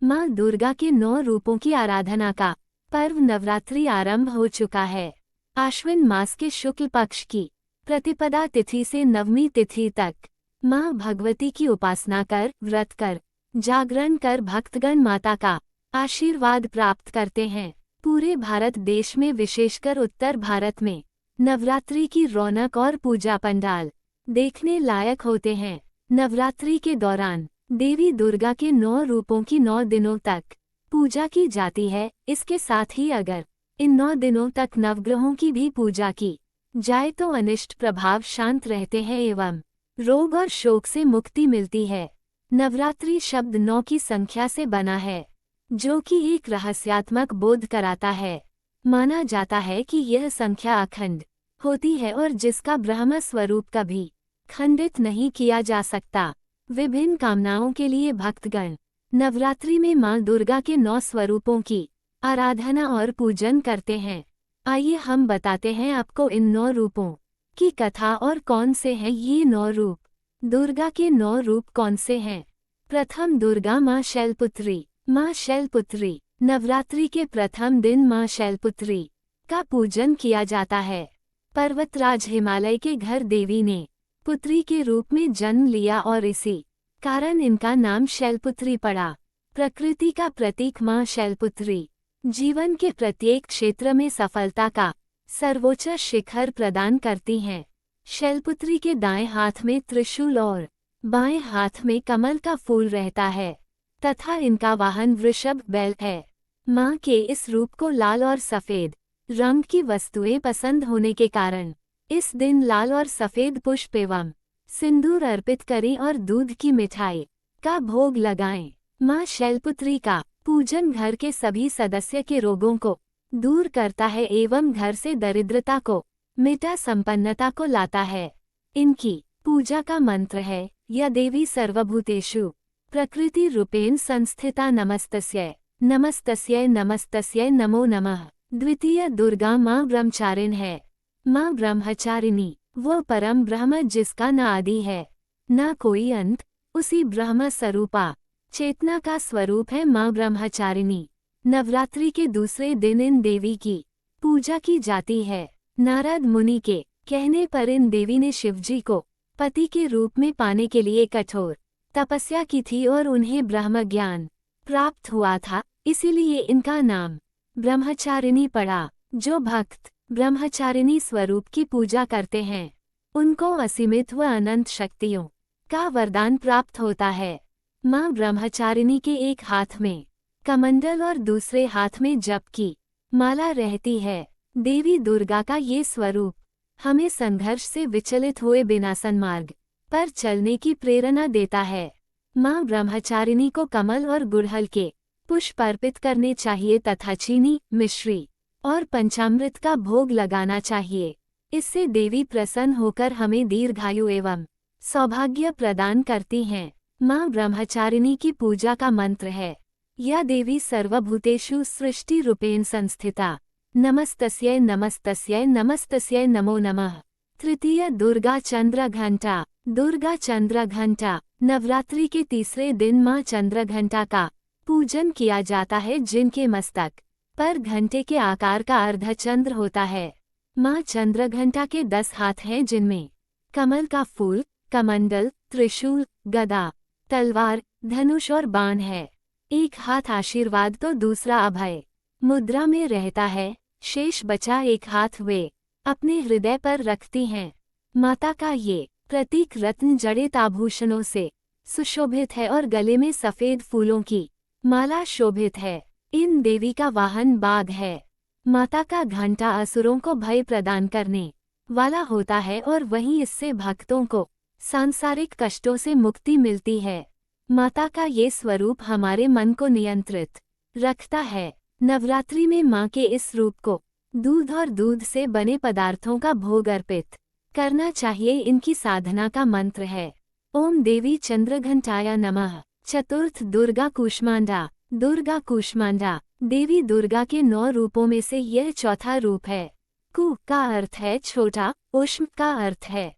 माँ दुर्गा के 9 रूपों की आराधना का पर्व नवरात्रि आरंभ हो चुका है। आश्विन मास के शुक्ल पक्ष की प्रतिपदा तिथि से नवमी तिथि तक माँ भगवती की उपासना कर, व्रत कर, जागरण कर भक्तगण माता का आशीर्वाद प्राप्त करते हैं। पूरे भारत देश में, विशेषकर उत्तर भारत में, नवरात्रि की रौनक और पूजा पंडाल देखने लायक होते हैं। नवरात्रि के दौरान देवी दुर्गा के 9 रूपों की 9 दिनों तक पूजा की जाती है। इसके साथ ही अगर इन 9 दिनों तक नवग्रहों की भी पूजा की जाए तो अनिष्ट प्रभाव शांत रहते हैं एवं रोग और शोक से मुक्ति मिलती है। नवरात्रि शब्द 9 की संख्या से बना है, जो कि एक रहस्यात्मक बोध कराता है। माना जाता है कि यह संख्या अखंड होती है और जिसका ब्रह्म स्वरूप कभी खंडित नहीं किया जा सकता। विभिन्न कामनाओं के लिए भक्तगण नवरात्रि में मां दुर्गा के 9 स्वरूपों की आराधना और पूजन करते हैं। आइए हम बताते हैं आपको इन 9 रूपों की कथा और कौन से हैं ये 9 रूप। दुर्गा के 9 रूप कौन से हैं? प्रथम, दुर्गा मां शैलपुत्री। मां शैलपुत्री नवरात्रि के प्रथम दिन मां शैलपुत्री का पूजन किया जाता है। पर्वतराज हिमालय के घर देवी ने पुत्री के रूप में जन्म लिया और इसी कारण इनका नाम शैलपुत्री पड़ा। प्रकृति का प्रतीक मां शैलपुत्री जीवन के प्रत्येक क्षेत्र में सफलता का सर्वोच्च शिखर प्रदान करती हैं। शैलपुत्री के दाएं हाथ में त्रिशूल और बाएं हाथ में कमल का फूल रहता है तथा इनका वाहन वृषभ बैल है। मां के इस रूप को लाल और सफेद रंग की वस्तुएं पसंद होने के कारण इस दिन लाल और सफेद पुष्प एवं सिंदूर अर्पित करें और दूध की मिठाई का भोग लगाएं। मां शैलपुत्री का पूजन घर के सभी सदस्य के रोगों को दूर करता है एवं घर से दरिद्रता को मिटा संपन्नता को लाता है। इनकी पूजा का मंत्र है, या देवी सर्वभूतेषु प्रकृति रूपेण संस्थिता नमस्तस्यै नमस्तस्यै नमस्तस्यै नमो नमः। द्वितीय, दुर्गा मां ब्रह्मचारिणी है। मां ब्रह्मचारिणी वो परम ब्रह्म जिसका न आदि है न कोई अंत, उसी ब्रह्म स्वरूपा चेतना का स्वरूप है मां ब्रह्मचारिणी। नवरात्रि के दूसरे दिन इन देवी की पूजा की जाती है। नारद मुनि के कहने पर इन देवी ने शिवजी को पति के रूप में पाने के लिए कठोर तपस्या की थी और उन्हें ब्रह्म ज्ञान प्राप्त हुआ था, इसीलिए इनका नाम ब्रह्मचारिणी पड़ा। जो भक्त ब्रह्मचारिणी स्वरूप की पूजा करते हैं उनको असीमित व अनंत शक्तियों का वरदान प्राप्त होता है। मां ब्रह्मचारिणी के एक हाथ में कमंडल और दूसरे हाथ में जप की माला रहती है। देवी दुर्गा का ये स्वरूप हमें संघर्ष से विचलित हुए बिना सन्मार्ग पर चलने की प्रेरणा देता है। मां ब्रह्मचारिणी को कमल और गुड़हल के पुष्प अर्पित करने चाहिए तथा चीनी, मिश्री और पंचामृत का भोग लगाना चाहिए। इससे देवी प्रसन्न होकर हमें दीर्घायु एवं सौभाग्य प्रदान करती हैं। मां ब्रह्मचारिणी की पूजा का मंत्र है, या देवी सर्वभूतेषु सृष्टि रूपेण संस्थिता नमस्तस्यै नमस्तस्यै नमस्तस्यै नमो नमः। तृतीय, दुर्गा चंद्र घंटा। दुर्गा चंद्र घंटा नवरात्रि के तीसरे दिन मां चंद्र घंटा का पूजन किया जाता है, जिनके मस्तक पर घंटे के आकार का अर्धचंद्र होता है। मां चंद्र घंटा के 10 हाथ हैं, जिनमें कमल का फूल, कमंडल, त्रिशूल, गदा, तलवार, धनुष और बाण है। एक हाथ आशीर्वाद तो दूसरा अभय मुद्रा में रहता है। शेष बचा एक हाथ वे अपने हृदय पर रखती हैं। माता का ये प्रतीक रत्न जड़ित आभूषणों से सुशोभित है और गले में सफेद फूलों की माला शोभित है। इन देवी का वाहन बाघ है। माता का घंटा असुरों को भय प्रदान करने वाला होता है और वहीं इससे भक्तों को सांसारिक कष्टों से मुक्ति मिलती है। माता का ये स्वरूप हमारे मन को नियंत्रित रखता है। नवरात्रि में मां के इस रूप को दूध और दूध से बने पदार्थों का भोग अर्पित करना चाहिए। इनकी साधना का मंत्र है, ओम देवी चंद्रघंटाय नमः। चतुर्थ, दुर्गा कूष्मांडा। दुर्गा कूष्मांडा देवी दुर्गा के 9 रूपों में से यह चौथा रूप है। कु का अर्थ है छोटा, उष्म का अर्थ है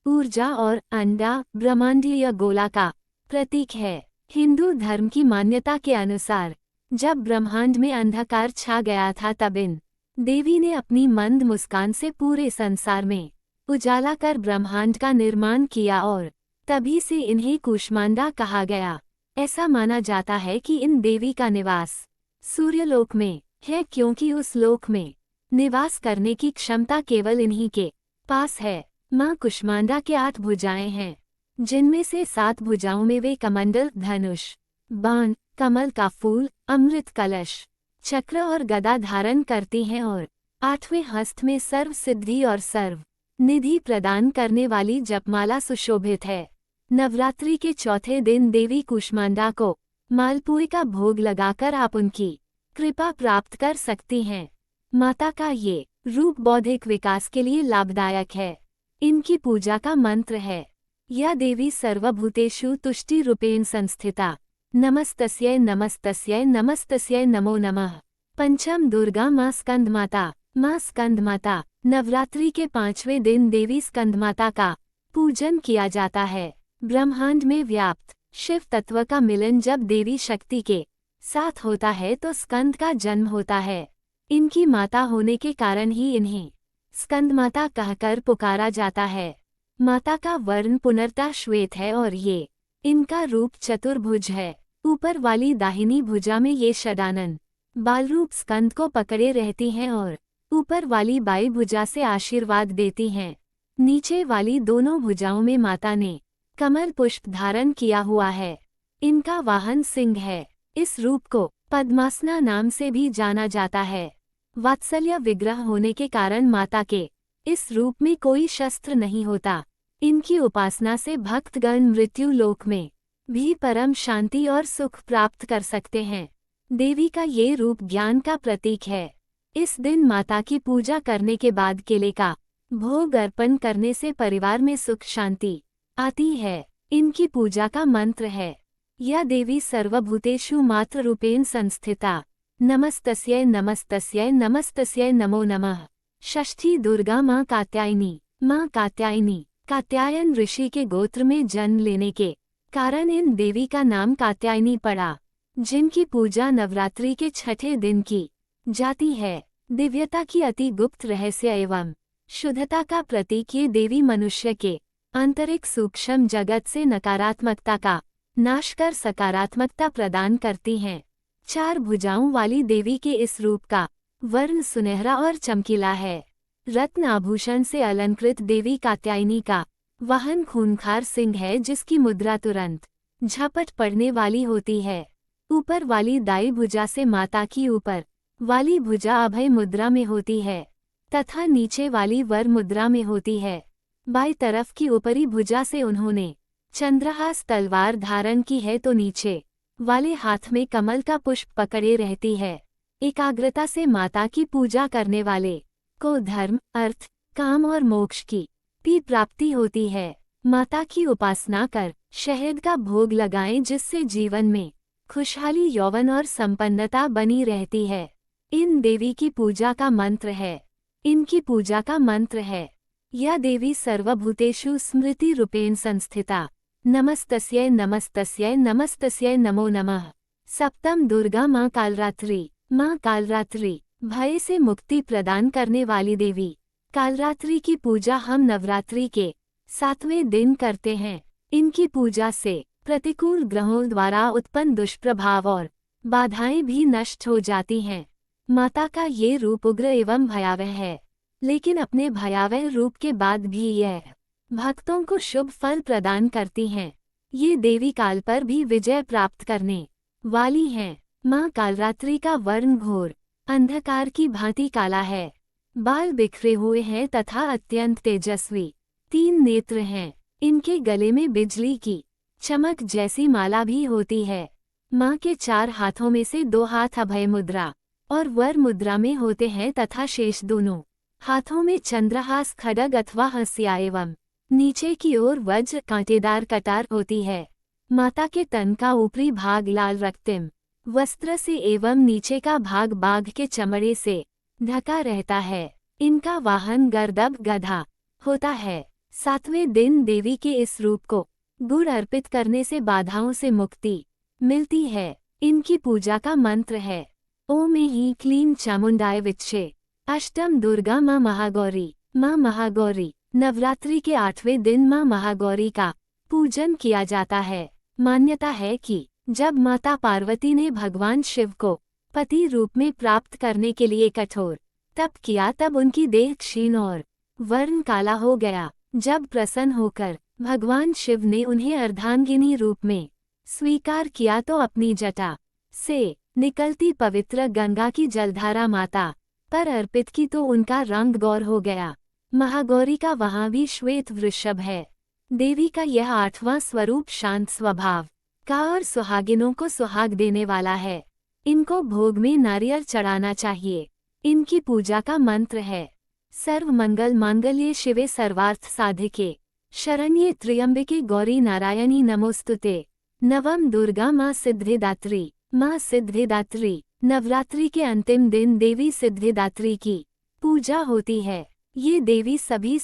ऊर्जा और अंडा ब्रह्मांडीय गोला का प्रतीक है। हिंदू धर्म की मान्यता के अनुसार जब ब्रह्मांड में अंधकार छा गया था तब इन देवी ने अपनी मंद मुस्कान से पूरे संसार में उजाला कर ब्रह्मांड का निर्माण किया और तभी से इन्हें कूष्मांडा कहा गया। ऐसा माना जाता है कि इन देवी का निवास सूर्यलोक में है, क्योंकि उस लोक में निवास करने की क्षमता केवल इन्हीं के पास है। मां कूष्मांडा के 8 भुजाएं हैं, जिनमें से 7 भुजाओं में वे कमंडल, धनुष, बाण, कमल का फूल, अमृत कलश, चक्र और गदा धारण करती हैं और 8वें हस्त में सर्व सिद्धि और सर्व निधि प्रदान करने वाली जपमाला सुशोभित है। नवरात्रि के चौथे दिन देवी कूष्मांडा को मालपुए का भोग लगाकर आप उनकी कृपा प्राप्त कर सकती हैं। माता का ये रूप बौद्धिक विकास के लिए लाभदायक है। इनकी पूजा का मंत्र है, या देवी सर्वभूतेषु तुष्टि रूपेण संस्थिता, नमस्तस्यै नमस्तस्यै नमस्तस्यै नमो नमः। पंचम दुर्गा मां स्कंदमाता। मां स्कंदमाता नवरात्रि के 5वें दिन देवी स्कंदमाता का पूजन किया जाता है। ब्रह्मांड में व्याप्त शिव तत्व का मिलन जब देवी शक्ति के साथ होता है तो स्कंद का जन्म होता है। इनकी माता होने के कारण ही इन्हें स्कंदमाता कहकर पुकारा जाता है। माता का वर्ण पुनर्ता श्वेत है और ये इनका रूप चतुर्भुज है। ऊपर वाली दाहिनी भुजा में ये षडानन बालरूप स्कंद को पकड़े रहती हैं और ऊपर वाली बाई भुजा से आशीर्वाद देती हैं। नीचे वाली दोनों भुजाओं में माता ने कमल पुष्प धारण किया हुआ है। इनका वाहन सिंह है। इस रूप को पद्मासना नाम से भी जाना जाता है। वात्सल्य विग्रह होने के कारण माता के इस रूप में कोई शस्त्र नहीं होता। इनकी उपासना से भक्तगण मृत्यु लोक में भी परम शांति और सुख प्राप्त कर सकते हैं। देवी का ये रूप ज्ञान का प्रतीक है। इस दिन माता की पूजा करने के बाद केले का भोग अर्पण करने से परिवार में सुख शांति आती है। इनकी पूजा का मंत्र है, या देवी सर्वभूतेषु मात्र रूपेण संस्थिता, नमस्तस्यै नमस्तस्यै नमस्तस्यै नमो नमः। षष्ठी दुर्गा मां कात्यायनी। मां कात्यायनी कात्यायन ऋषि के गोत्र में जन्म लेने के कारण इन देवी का नाम कात्यायनी पड़ा, जिनकी पूजा नवरात्रि के छठे दिन की जाती है। दिव्यता की अति गुप्त रहस्य एवं शुद्धता का प्रतीक ये देवी मनुष्य के आंतरिक सूक्ष्म जगत से नकारात्मकता का नाश कर सकारात्मकता प्रदान करती हैं। 4 भुजाओं वाली देवी के इस रूप का वर्ण सुनहरा और चमकीला है। रत्न आभूषण से अलंकृत देवी कात्यायनी का वाहन खूंखार सिंह है, जिसकी मुद्रा तुरंत झपट पड़ने वाली होती है। ऊपर वाली दाई भुजा से माता की ऊपर वाली भुजा अभय मुद्रा में होती है तथा नीचे वाली वर मुद्रा में होती है। बाईं तरफ की ऊपरी भुजा से उन्होंने चंद्रहास तलवार धारण की है तो नीचे वाले हाथ में कमल का पुष्प पकड़े रहती है। एकाग्रता से माता की पूजा करने वाले को धर्म, अर्थ, काम और मोक्ष की भी प्राप्ति होती है। माता की उपासना कर शहद का भोग लगाएं, जिससे जीवन में खुशहाली, यौवन और संपन्नता बनी रहती है। इन देवी की पूजा का मंत्र है। इनकी पूजा का मंत्र है, या देवी सर्वभूतेषु स्मृति रूपेण संस्थिता, नमस्तस्यै नमस्तस्यै नमस्तस्यै नमो नमः। सप्तम दुर्गा मां कालरात्रि। मां कालरात्रि भय से मुक्ति प्रदान करने वाली देवी। कालरात्रि की पूजा हम नवरात्रि के 7वें दिन करते हैं। इनकी पूजा से प्रतिकूल ग्रहों द्वारा उत्पन्न दुष्प्रभाव और बाधाएं भी नष्ट हो जाती हैं। माता का ये रूप उग्र एवं भयावह है, लेकिन अपने भयावह रूप के बाद भी यह भक्तों को शुभ फल प्रदान करती हैं। ये देवी काल पर भी विजय प्राप्त करने वाली हैं। मां कालरात्रि का वर्ण घोर अंधकार की भांति काला है। बाल बिखरे हुए हैं तथा अत्यंत तेजस्वी 3 नेत्र हैं। इनके गले में बिजली की चमक जैसी माला भी होती है। मां के 4 हाथों में से 2 हाथ अभय मुद्रा और वर मुद्रा में होते हैं तथा शेष दोनों हाथों में चंद्रहास, खड्ग अथवा हंसिया एवं नीचे की ओर वज्र कांटेदार कटार होती है। माता के तन का ऊपरी भाग लाल रक्तिम वस्त्र से एवं नीचे का भाग बाघ के चमड़े से ढका रहता है। इनका वाहन गर्दभ गधा होता है। 7वें दिन देवी के इस रूप को गुड़ अर्पित करने से बाधाओं से मुक्ति मिलती है। इनकी पूजा का मंत्र है ओम ही क्लीं चामुंडाय विच्चे। अष्टम दुर्गा माँ महागौरी। माँ महागौरी नवरात्रि के 8वें दिन माँ महागौरी का पूजन किया जाता है। मान्यता है कि जब माता पार्वती ने भगवान शिव को पति रूप में प्राप्त करने के लिए कठोर तप किया तब उनकी देह क्षीण और वर्ण काला हो गया। जब प्रसन्न होकर भगवान शिव ने उन्हें अर्धांगिनी रूप में स्वीकार किया तो अपनी जटा से निकलती पवित्र गंगा की जलधारा माता पर अर्पित की तो उनका रंग गौर हो गया। महागौरी का वहाँ भी श्वेत वृषभ है। देवी का यह 8वां स्वरूप शांत स्वभाव का और सुहागिनों को सुहाग देने वाला है। इनको भोग में नारियल चढ़ाना चाहिए। इनकी पूजा का मंत्र है सर्व मंगल मांगल्ये शिवे सर्वार्थ साधिके शरण्ये त्र्यंबके गौरी नारायणी नमोस्तुते। नवम दुर्गा माँ सिद्धिदात्री। माँ सिद्धिदात्री नवरात्रि के अंतिम दिन देवी सिद्धिदात्री की पूजा होती है। ये देवी सभी